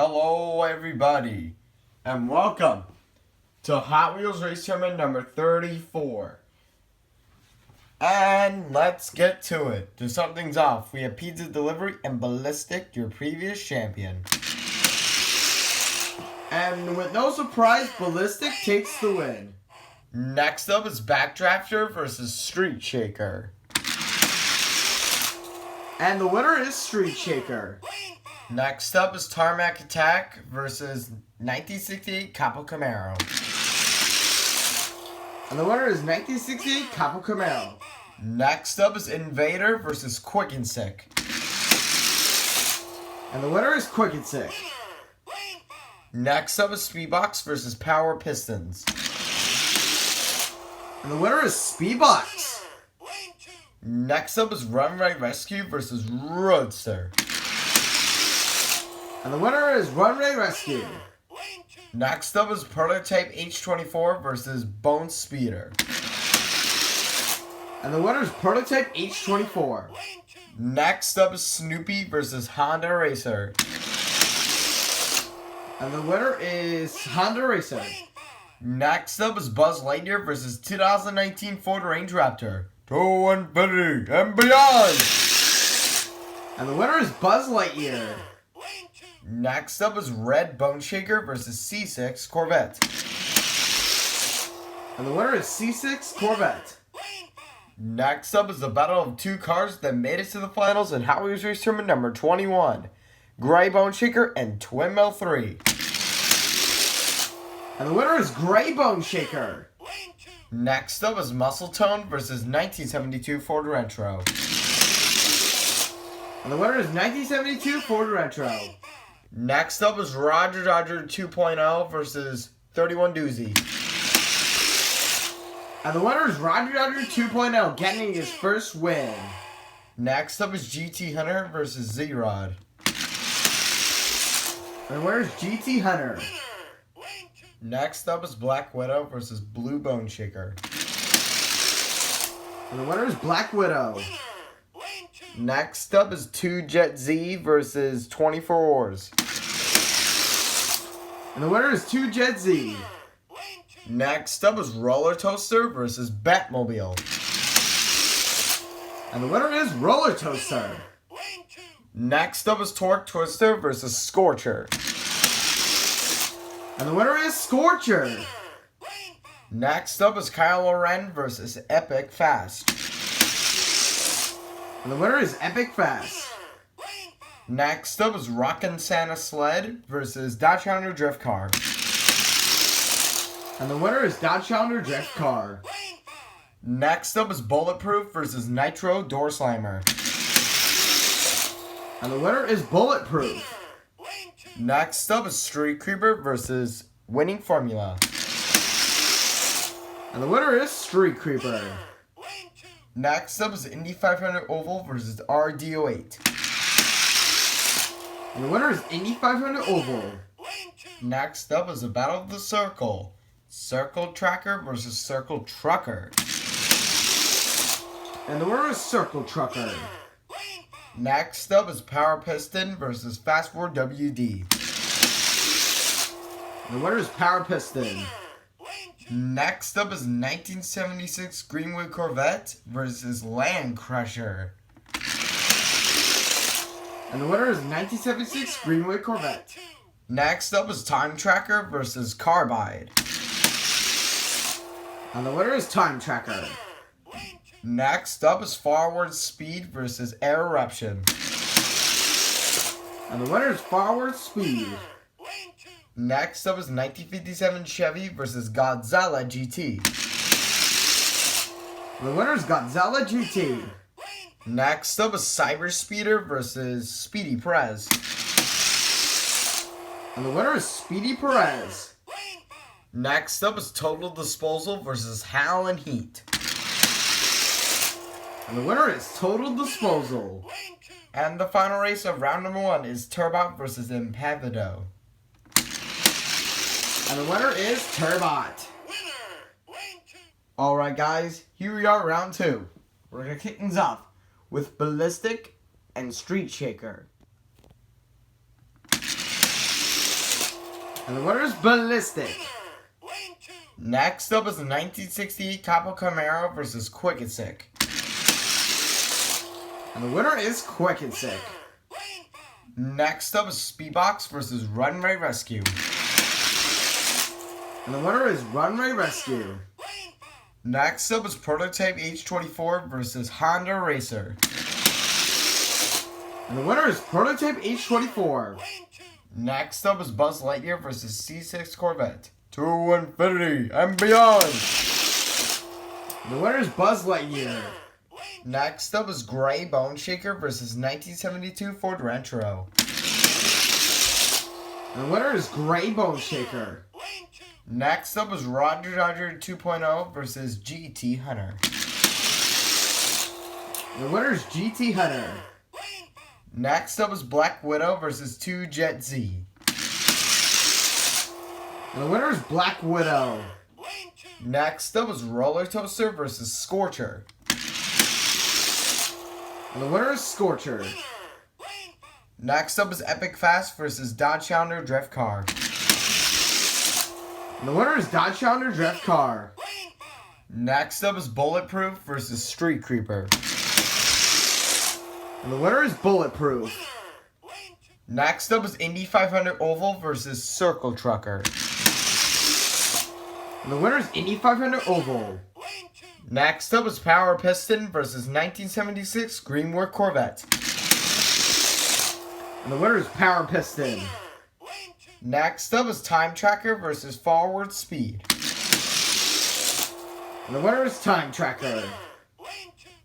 Hello everybody, and welcome to Hot Wheels Race Tournament number 34. And let's get to it. To start things off, we have Pizza Delivery and Ballistic, your previous champion. And with no surprise, Ballistic takes the win. Next up is Backdrafter versus Street Shaker. And the winner is Street Shaker. Next up is Tarmac Attack versus 1968 Capo Camaro. And the winner is 1968 Capo Camaro. Next up is Invader versus Quick and Sick. And the winner is Quick and Sick. Next up is SpeedBox versus Power Pistons. And the winner is SpeedBox. Next up is Runway Res-q versus Roadster. And the winner is Runway Res-q. Next up is Prototype H24 versus Bone Speeder. And the winner is Prototype H24. Next up is Snoopy versus Honda Racer. And the winner is Honda Racer. Next up is Buzz Lightyear versus 2019 Ford Range Raptor. To infinity and beyond! And the winner is Buzz Lightyear. Next up is Red Boneshaker versus C6 Corvette. And the winner is C6 Corvette. Next up is the battle of two cars that made it to the finals in Hot Wheels Race Tournament number 21. Gray Boneshaker and Twin Mill 3. And the winner is Gray Boneshaker. Next up is Muscle Tone versus 1972 Ford Retro. And the winner is 1972 Ford Retro. Next up is Roger Dodger 2.0 versus 31 Doozy. And the winner is Roger Dodger 2.0, getting his first win. Next up is GT Hunter versus Z-Rod. And the winner is GT Hunter. Next up is Black Widow versus Blue Boneshaker. And the winner is Black Widow. Next up is 2 Jet Z versus 24 Oars. And the winner is 2 Jet Z. Next up is Roller Toaster versus Batmobile. And the winner is Roller Toaster. Next up is Torque Twister versus Scorcher. And the winner is Scorcher. Next up is Kylo Ren versus Epic Fast. And the winner is Epic Fast. Next up is Rockin' Santa Sled versus Dodge Challenger Drift Car. And the winner is Dodge Challenger Drift Car. Next up is Bulletproof versus Nitro Door Slammer. And the winner is Bulletproof. Next up is Street Creeper versus Winning Formula. And the winner is Street Creeper. Next up is Indy 500 Oval versus RD08. And the winner is Indy 500 Oval. Next up is the Battle of the Circle. Circle Tracker versus Circle Trucker. And the winner is Circle Trucker. Next up is Power Piston versus Fast Forward WD. And the winner is Power Piston. Next up is 1976 Greenwood Corvette versus Land Crusher. And the winner is 1976 Greenwood Corvette. Next up is Time Tracker versus Carbide. And the winner is Time Tracker. Next up is Forward Speed versus Air Eruption. And the winner is Forward Speed. Next up is 1957 Chevy versus Godzilla GT. And the winner is Godzilla GT. Next up is Cyber Speeder versus Speedy Perez. And the winner is Speedy Perez. Next up is Total Disposal versus Howlin Heat. And the winner is Total Disposal. And the final race of round number 1 is Turbot versus Impavido. And the winner is Turbot. Alright guys, here we are round 2. We're going to kick things off with Ballistic and Street Shaker. And the winner is Ballistic. Next up is the 1968 Capo Camaro versus Quick and Sick. And the winner is Quick and Sick. Next up is SpeedBox versus Runway Res-q. And the winner is Runway Res-q. Next up is Prototype H24 versus Honda Racer. And the winner is Prototype H24. Next up is Buzz Lightyear versus C6 Corvette. To infinity and beyond. And the winner is Buzz Lightyear. Next up is Gray Boneshaker versus 1972 Ford Nitro. And the winner is Gray Boneshaker. Next up is Roger 2.0 versus GT Hunter. And the winner is GT Hunter. Next up is Black Widow versus 2 Jet Z. And the winner is Black Widow. Next up is Roller Toaster versus Scorcher. And the winner is Scorcher. Next up is Epic Fast versus Dodge Challenger Drift Car. And the winner is Dodge Challenger Drift Car. Next up is Bulletproof versus Street Creeper. And the winner is Bulletproof. Next up is Indy 500 Oval versus Circle Trucker. And the winner is Indy 500 Oval. Next up is Power Piston versus 1976 Greenwood Corvette. And the winner is Power Piston. Next up is Time Tracker versus Forward Speed. And the winner is Time Tracker.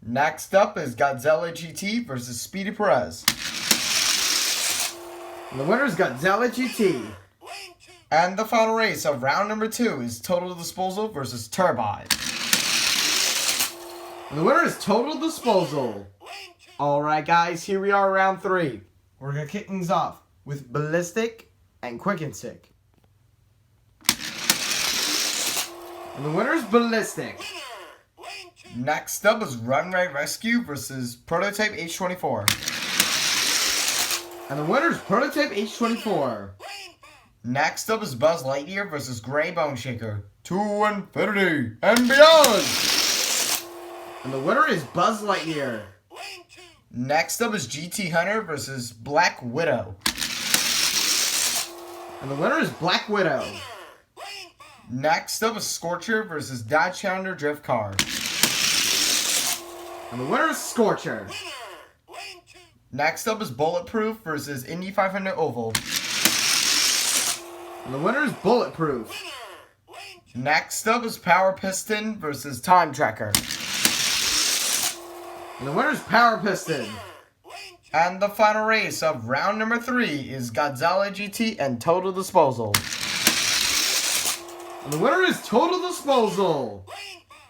Next up is Godzilla GT versus Speedy Perez. And the winner is Godzilla GT. And the final race of round number 2 is Total Disposal versus Turbine. And the winner is Total Disposal. Alright guys, here we are round 3. We're going to kick things off with Ballistic and Quick and Sick. And the winner is Ballistic. Next up is Runway Res-q versus Prototype H24. And the winner is Prototype H24. Next up is Buzz Lightyear versus Gray Boneshaker. To infinity and beyond. And the winner is Buzz Lightyear. Next up is GT Hunter versus Black Widow. And the winner is Black Widow. Next up is Scorcher versus Dodge Challenger Drift Car. And the winner is Scorcher. Next up is Bulletproof versus Indy 500 Oval. And the winner is Bulletproof. Next up is Power Piston versus Time Tracker. And the winner is Power Piston. And the final race of round number 3 is Godzilla GT and Total Disposal. And the winner is Total Disposal.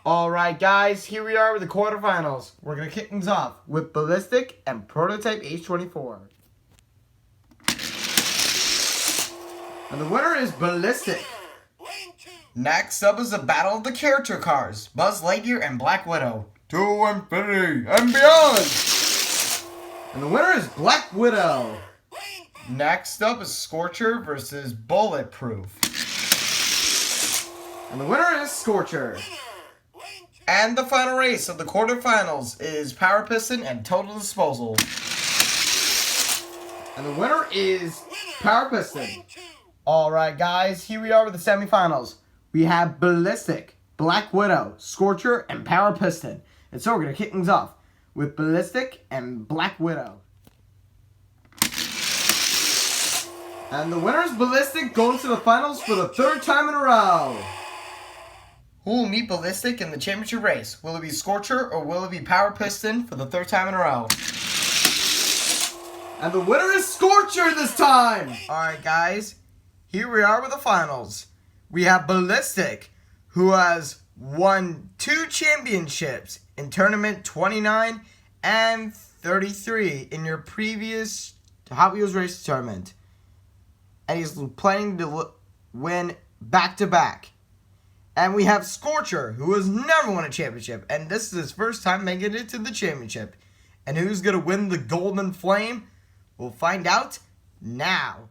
Alright guys, here we are with the quarterfinals. We're going to kick things off with Ballistic and Prototype H24. And the winner is Ballistic. Next up is the battle of the character cars, Buzz Lightyear and Black Widow. To infinity and beyond. And the winner is Black Widow. Next up is Scorcher versus Bulletproof. And the winner is Scorcher. And the final race of the quarterfinals is Power Piston and Total Disposal. And the winner is Power Piston. Alright guys, here we are with the semifinals. We have Ballistic, Black Widow, Scorcher, and Power Piston. And so we're going to kick things off with Ballistic and Black Widow. And the winner is Ballistic, going to the finals for the 3rd time in a row. Who will meet Ballistic in the championship race? Will it be Scorcher or will it be Power Piston for the 3rd time in a row? And the winner is Scorcher this time! Alright guys, here we are with the finals. We have Ballistic, who has won 2 championships in Tournament 29 and 33 in your previous Hot Wheels Race Tournament. And he's planning to win back-to-back. And we have Scorcher, who has never won a championship. And this is his first time making it to the championship. And who's going to win the Golden Flame? We'll find out now.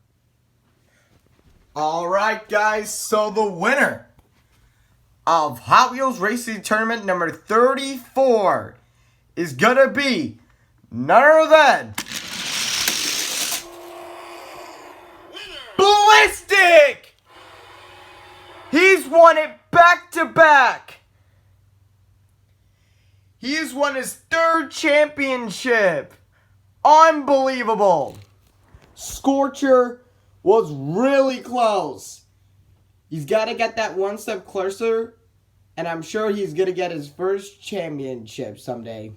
Alright guys, so the winner of Hot Wheels Racing Tournament number 34 is gonna be none other than Ballistic! He's won it back to back. He's won his 3rd championship. Unbelievable. Scorcher was really close. He's got to get that one step closer, and I'm sure he's going to get his first championship someday.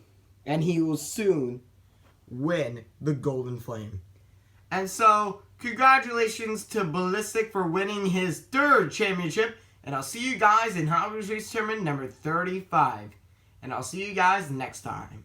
And he will soon win the Golden Flame. And so, congratulations to Ballistic for winning his 3rd championship. And I'll see you guys in Hot Wheels Race Tournament number 35. And I'll see you guys next time.